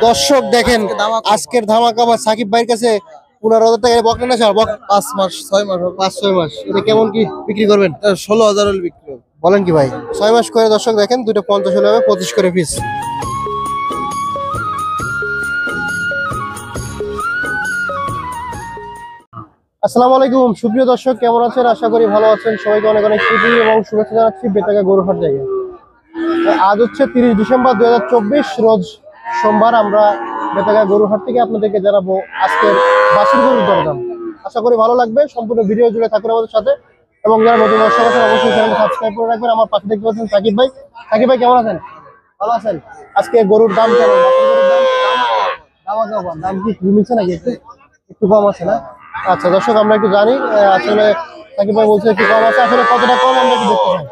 দর্শক দেখেন আজকের ধামাকা বা সাকিব ভাইয়ের কাছে 15,000 টাকা বকনা না স্যার? 5 মাস 6 মাস 5-6 মাস। এটা কেমন কি বিক্রি করবেন? 16,000 হলে বিক্রি হবে। বলেন কি ভাই? 6 মাস করে দর্শক দেখেন, দুটো 50 হলে হবে 25 করে পিস। আসসালামু আলাইকুম সুপ্রিয় দর্শক, কেমন আছেন? আশা করি ভালো আছেন। সবাইকে অনেক অনেক খুশি এবং শুভেচ্ছা জানাচ্ছি বেতাগা গরুহাট জায়গায়। আজ হচ্ছে 30 ডিসেম্বর 2024, রোজ সোমবার। আমরা বেতাগা গরুহাট থেকে আপনাদেরকে জানাবো আজকের বাছুর গরুর দরদাম। আশা করি ভালো লাগবে, সম্পূর্ণ ভিডিও জুড়ে থাকুন আমাদের সাথে। এবং যারা নতুন দর্শক আছেন অবশ্যই চ্যানেলটি সাবস্ক্রাইব করে রাখবেন। আমার পাশে দেখতে পাচ্ছেন সাকিব ভাই। সাকিব ভাই কেমন আছেন? ভালো আছেন? আজকে গরুর দাম কেমন? দাম কি কমেছে নাকি? একটু কম আছে না? আচ্ছা দর্শক, আমরা একটু জানি আসলে সাকিব ভাই বলছে একটু কম আছে, আসলে কতটা কম আমরা একটু দেখতে চাই।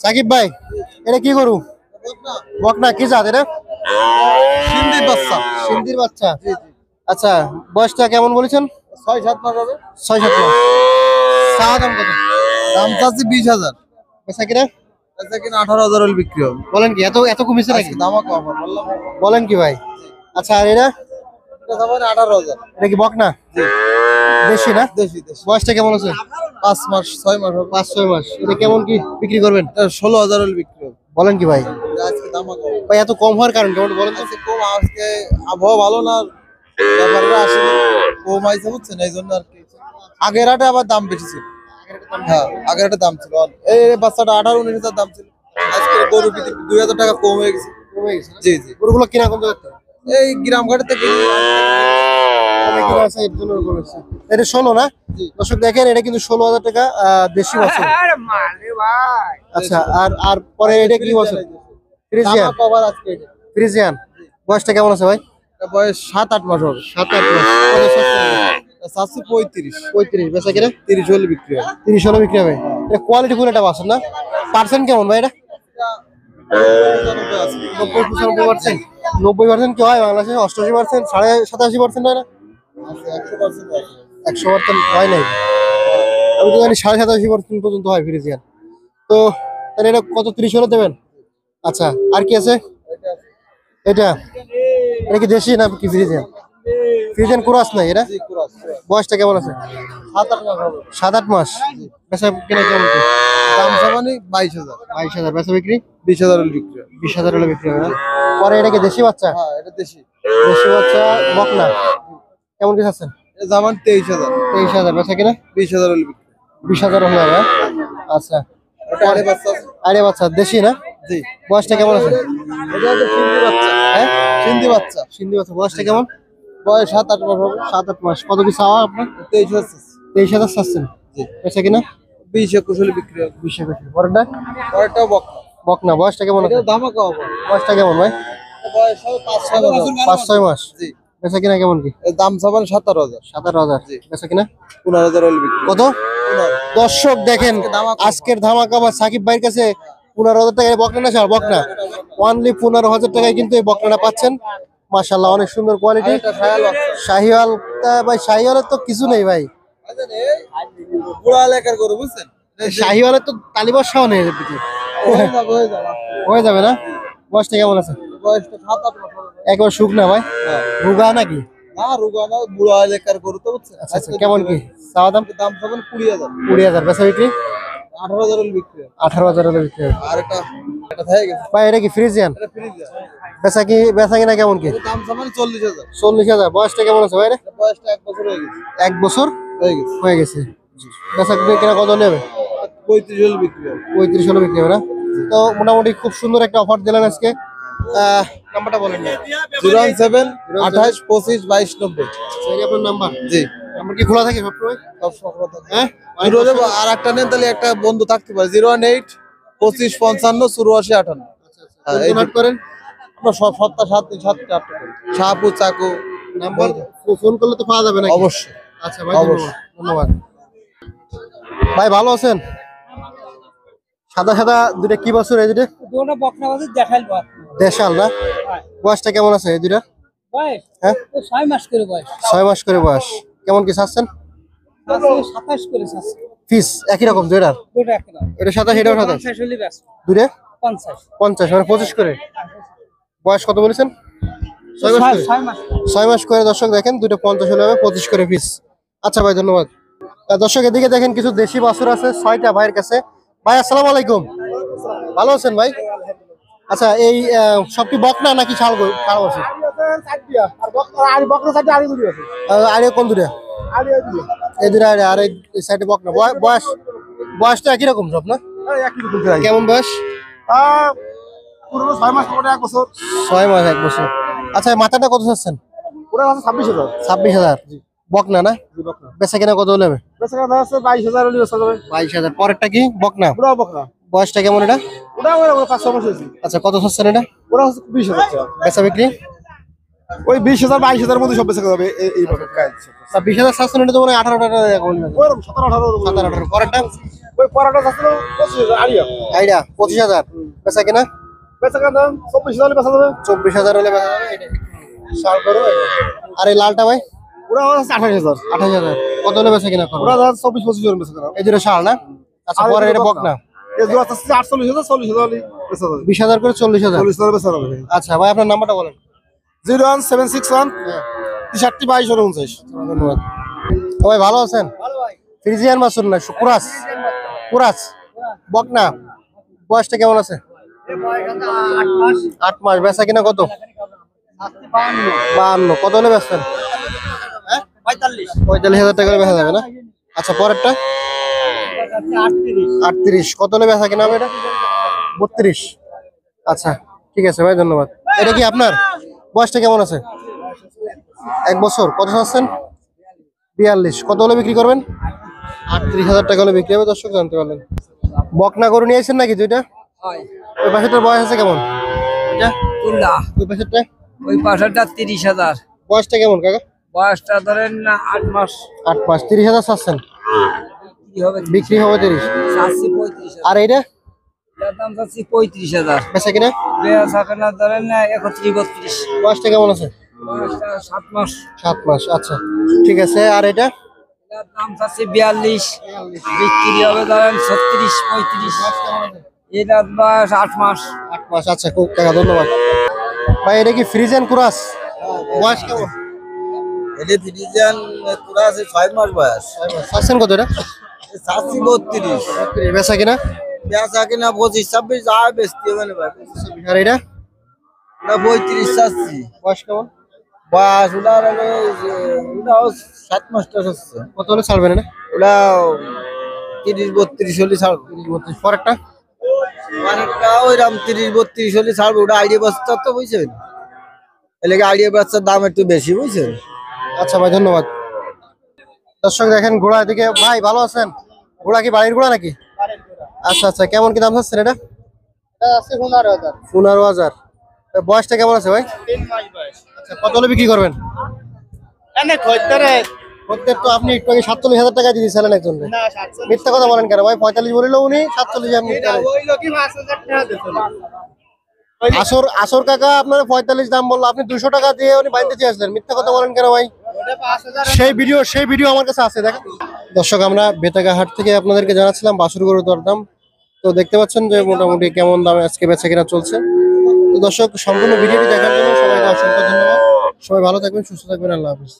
সাকিব ভাই, এটা কি গরু? বকনা। কি জাত এটা? সিন্ধির বাচ্চা। সিন্ধির বাচ্চা। আচ্ছা, বয়সটা কেমন বলেছেন? 6-7 মাস হবে। 6-7 মাস। চা দাম কত? দাম চাচ্ছি 20,000। বেচা কিনা? বেচা কিনা 18,000 হলে বিক্রি হবে। বলেন কি, এত এত কমেছে নাকি? দামাকা অফার বললাম। বলেন কি ভাই? আচ্ছা, আর এটা? এটা দাম 18,000। এটা কি বকনা? জি। দেশি না? দেশি। বয়সটা কেমন আছে? 5 মাস 6 মাস হবে। 5-6 মাস। এটা কেমন কি বিক্রি করবেন? এটা 16,000 হলে বিক্রি হবে। বলেন কি ভাই? আজকে দামাকা ভাই এত কম হওয়ার কারণ কেমন বলেন তো? কম। আজকে আবহাওয়া ভালো না, ব্যাপারটা আসলে কম আইছে বুঝছেন, এই জন্য আর কি। আগের হাটে আবার দাম বেশি ছিল। হ্যাঁ, আগের হাটে দাম ছিল, এই বাচ্চাটা 18-19,000 দাম ছিল। আজকে গরু 2,000 টাকা কম হয়ে গেছে। কমে গেছে? জি জি। গরুগুলো কিনা কম যাচ্ছে? এই গ্রাম ঘাটে থেকে কমে কিনা আছে, এর জন্য কমেছে। এটা 16 না? জি। দর্শক দেখেন, এটা কিন্তু 16,000 টাকা দেশি বাছুর। আচ্ছা, আর পরে এটা কি বাছুর? ফ্রিজিয়ান। কভার আজকে এটা। ফ্রিজিয়ান। বয়সটা কেমন আছে ভাই? এটা বয়স 7-8 মাস হবে। 7-8 মাস। কত চাচ্ছি 35। 35 বেচা কিনা? 30 হলে বিক্রি হবে। 30 হলে বিক্রি হবে। এটা কোয়ালিটি ফুল একটা বাছুর না? পার্সেন্ট কেমন ভাই এটা? 90-95%। 90% কি হয় বাংলাদেশে? 88%, 87.5% হয় না? 100% হয় নাই। আমি তো জানি 87.5% পর্যন্ত হয় ফ্রিজিয়ান। তো তাহলে এটা কত? 30 হলে দেবেন? আচ্ছা, আর কি আছে? এটা এটা কি দেশি না কি ফ্রিজিয়ান? ফ্রিজিয়ান ক্রস নাই এটা? বয়সটা কেমন আছে? 7-8 মাস হবে। 7-8 মাস। বেচা কিনা কেমন কি? দাম সমানে 22,000। 22,000 বেচা বিক্রি? 20,000 হলে বিক্রি হবে। 20,000 হলে বিক্রি হবে না? পরে এটা কি দেশি বাচ্চা? হ্যাঁ, এটা দেশি। দেশি বাচ্চা বকনা। কেমন কি চাচ্ছেন? এটা দামান 23,000। 23,000 বেচা কিনা? 20,000 হলে বিক্রি। 20,000 হলে হবে। আচ্ছা, এটা আরে বাচ্চা আছে। আরে বাচ্চা দেশি না? জি। বয়সটা কেমন আছে? এটা তো সিন্ধি বাচ্চা। হ্যাঁ, সিন্ধি বাচ্চা। সিন্ধি বাচ্চা। বয়সটা কেমন? বয়স 7-8 মাস হবে। 7-8 মাস। কত কি চাওয়া আপনার? 23,000। 23,000 চাচ্ছেন? জি। বেচা কিনা? 20-21 হলে বিক্রি হবে। 20-21। পরেরটা? পরেরটাও বকনা। বকনা। বয়সটা কেমন আছে? এটা দামাকা হবে। বয়সটা কেমন ভাই? বয়স হবে 5-6 মাস হবে। 5-6 মাস। জি। বেচা কিনা কেমন কি? এর দাম সমান 17,000। 17,000। জি। বেচা কিনা? 15,000 হলে বিক্রি। কত? 15,000। দর্শক দেখেন আজকের ধামাকা বা সাকিব ভাইয়ের কাছে 15,000 টাকায় বকনা না স্যার? বকনা। অনলি 15,000 টাকায় কিন্তু এই বকনাটা পাচ্ছেন। মাশাআল্লাহ, অনেক সুন্দর কোয়ালিটি। এটা শায়াল বাচ্চা। শাহিওয়ালটা ভাই, শাহিওয়ালের তো কিছু নেই ভাই। আচ্ছা রে, পুরা এলাকার গরু বুঝছেন? শাহিওয়ালের তো তালিবর্ষাও নেই এর ভিতরে। হয়ে যাবে। হয়ে যাবে না? বয়সটা কেমন আছে? বয়সটা 7-8 মাস হবে। একবার শুকনা ভাই? রুগা নাকি? না, রুগা না, বুড়া এলাকার গরু তো বুঝছেন? আচ্ছা আচ্ছা, কেমন কি চাওয়া দাম? দাম সমান 20,000। 20,000 বেচা বিক্রি? 18,000 হলে বিক্রি হবে। 18,000 হলে বিক্রি হবে। আর এটা থেকে গেছে। ভাই এটা কি ফ্রিজিয়ান? এটা ফ্রিজ। বেচা কিনা কেমন কি? দাম সমান 40,000। 40,000। বয়সটা কেমন আছে ভাই? বয়সটা 1 বছর হয়ে গেছে। 1 বছর হয়ে গেছে। হয়ে গেছে। বেচা কিনা কত নেবে? 35 হলে বিক্রি হবে। 35 হলে বিক্রি হবে না? তো মোটামুটি খুব সুন্দর একটা অফার দিলেন আজকে। নাম্বারটা বলেন না। 017 28 25 22 90। সেই আপনার নাম্বার? জি। নাম্বার কি খোলা থাকে সবসময়? সব সফল থাকে। হ্যাঁ, আর একটা নেন তাহলে একটা বন্ধু থাকতে পারে। 018 25 55 84 58। কোন হাট করেন? আমরা সব সপ্তাহ 7 দিন 7 টা করি। শাহপুর চাকু নাম্বার ফোন করলে তো পাওয়া যাবে নাকি? অবশ্যই। আচ্ছা ভাই, ধন্যবাদ। ভাই ভালো আছেন? সাদা সাদা দুইটা কি বাছুর এই দুইটা? দুটো বকনা বাছুর দেখাল বাদ। দেশাল না? বয়সটা কেমন আছে এই দুইটা? বয়স? হ্যাঁ, 6 মাস করে বয়স। 6 মাস করে বয়স। কেমন কি চাচ্ছেন? 27 করে আছে। ফিস একই রকম দুইটার? দুটো একলা। এটা 27, এটাও 27। 50 হলি ব্যাস। দুইটা 50। 50 মানে 25 করে। বয়স কত বলেছেন? 6 মাস করে? 6 মাস 6 মাস করে দর্শক দেখেন, দুটো 50 হলে হবে 25 করে পিস। আচ্ছা ভাই, ধন্যবাদ। দর্শক এদিকে দেখেন কিছু দেশি বাছুর আছে 6টা ভাইয়ের কাছে। ভাই আসসালামু আলাইকুম, ভালো আছেন ভাই? আচ্ছা, এই সব কি বকনা নাকি ছাড় আছে? আরে কোন দুটো? এই দুটো আরে, আর এই সাইডে বকনা। বয়স তো একই রকম সব না? কেমন বয়স? 6 মাস পরে 1 বছর 6 মাস 1 বছর। আচ্ছা, মাথাটা কত চাচ্ছেন? ওরা আছে 26,000 26,000 বকনা না? বেচা কিনা কত হলে হবে? বেচা কেনা আছে 22,000 হলে বেচা যাবে 22,000। পরেরটা কি বকনা? ওরা বকরা বয়সটা কেমন এটা? ওরা ওরা 5-6 মাস হয়েছে আচ্ছা, কত চাচ্ছেন এটা? ওরা হচ্ছে 20,000 টাকা বেচা বিক্রি? ওই 20,000 22,000 মধ্যে সব বেচা যাবে এই বছর কাজ 20,000 চাচ্ছেন, এটা তো মানে 18 টাকা বলবেন। ওরম 17-18 17-18। পরেরটা ওই পরাটা যাচ্ছে 25,000 আরিয়া আইডিয়া 25,000। বেচা কিনা? বেচা কেনা 24,000 হলে বেচা যাবে 24,000 হলে বেচা যাবে এটা। সার করো এটা। আর এই লালটা ভাই? ওরা হচ্ছে 28,000 28,000। কত হলে বেচা কিনা করো? ওরা যাচ্ছে 24-25,000 বেচা কেনা এই দুটো শাল না? আচ্ছা, আর এই পরে দুটো এটা বকনা। বকনা। এই জোড়া আছে 48,000 40,000 হলে বেচা যাবে 20,000 করে 40,000। 40,000 বেচা যাবে আচ্ছা ভাই, আপনার নাম্বারটা বলেন। 01761 63 22 ধন্যবাদ। ভাই ভালো আছেন? ভালো ভাই ফ্রিজিয়ান মাসুর না কুরাস? কুরাস বকনা। বয়সটা কেমন আছে? 8 মাস 8 মাস। বেচা কিনা কত? 52। কত হলে বেচছেন? 45 45,000 টাকা হলে বেচা যাবে না? আচ্ছা, পরেরটা 38 38। কত হলে বেচা কিনা হবে এটা? 32। আচ্ছা, ঠিক আছে ভাই, ধন্যবাদ। এটা কি আপনার? বয়সটা কেমন আছে? 1 বছর। কত চাচ্ছেন? 42। কত হলে বিক্রি করবেন? 38,000 টাকা হলে বিক্রি হবে। দর্শক জানতে পারলেন। বকনা গরু নিয়ে আসছেন নাকি দুইটা? হয় ওই পাশেরটার বয়স আছে কেমন? এটা কোনটা ওই পাশেরটা ওই পাশেরটা 30,000 বয়সটা কেমন কাকা? বয়সটা ধরেন না 8 মাস 8 মাস। 30,000 চাচ্ছেন, কি হবে বিক্রি হবে 30। চাচ্ছি 35,000 আর এইটা এটার দাম চাচ্ছি 35,000 বেচা কিনা? বেচা কেনা ধরেন না 31-32 বয়সটা কেমন আছে? বয়সটা 7 মাস 7 মাস। আচ্ছা, ঠিক আছে। আর এটা এটার দাম চাচ্ছি 42 বিক্রি হবে ধরেন 36-35 এটার বয়স 8 মাস 8 মাস। আচ্ছা, খুব টাকা, ধন্যবাদ ভাই। এটা কি ফ্রিজিয়ান কুরাস? বয়স কেমন? এটা ফিজিয়ান পুরা আছে 6 মাস বয়স চাচ্ছেন কত এটা? চাচ্ছি 32 বেচা কিনা? বেচা কিনা 25-26 যা বেচতে হবে না ভাই আর এটা ওটা 35 চাচ্ছি বয়স কেমন? বাস ওটা হলো ওটাও 7 মাসটা হচ্ছে কত হলে ছাড়বেন এটা? ওটা 30-32 হলে ছাড়বো 32। পরেরটা অনেকটা ওইরকম 30-32 হলে ছাড়বো ওটা আইডিয়া বাচ্চা তো বুঝছেন এলাকা আইডিয়া বাচ্চার দাম একটু বেশি বুঝছেন আচ্ছা ভাই, ধন্যবাদ। দর্শক দেখেন ঘোড়া দিকে। ভাই ভালো আছেন? ঘোড়া কি বাড়ির ঘোড়া নাকি? আচ্ছা আচ্ছা, কেমন কি দাম চাচ্ছেন এটা? আছে 15,000 15,000। বয়সটা কেমন আছে ভাই? 3 মাস বয়স আচ্ছা, কত হলে বিক্রি করবেন? এনে খদ্দারে প্রত্যেক তো আপনি একটু আগে 47,000 টাকা দিয়ে দিয়েছিলেন একজন। না 700 মিথ্যা কথা বলেন কেন ভাই? 45 বলিল উনি, 47 আপনি দিলেন। ওই লোকই 5,000 টাকা দিত আসর কাকা আপনার 45 দাম বললো, আপনি 200 টাকা দিয়ে উনি বাইতে চেয়েছিলেন। মিথ্যা কথা বলেন কেন ভাই? ওটা 5,000 সেই ভিডিও আমার কাছে আছে, দেখেন। দর্শক, আমরা বেতাগা হাট থেকে আপনাদেরকে জানাচ্ছিলাম বাছুর গরুর দরদাম। তো দেখতে পাচ্ছেন যে মোটামুটি কেমন দামে আজকে বেচা কেনা চলছে। তো দর্শক, সম্পূর্ণ ভিডিওটি দেখার জন্য সবাইকে অসংখ্য ধন্যবাদ। সবাই ভালো থাকবেন, সুস্থ থাকবেন। আল্লাহ হাফিজ।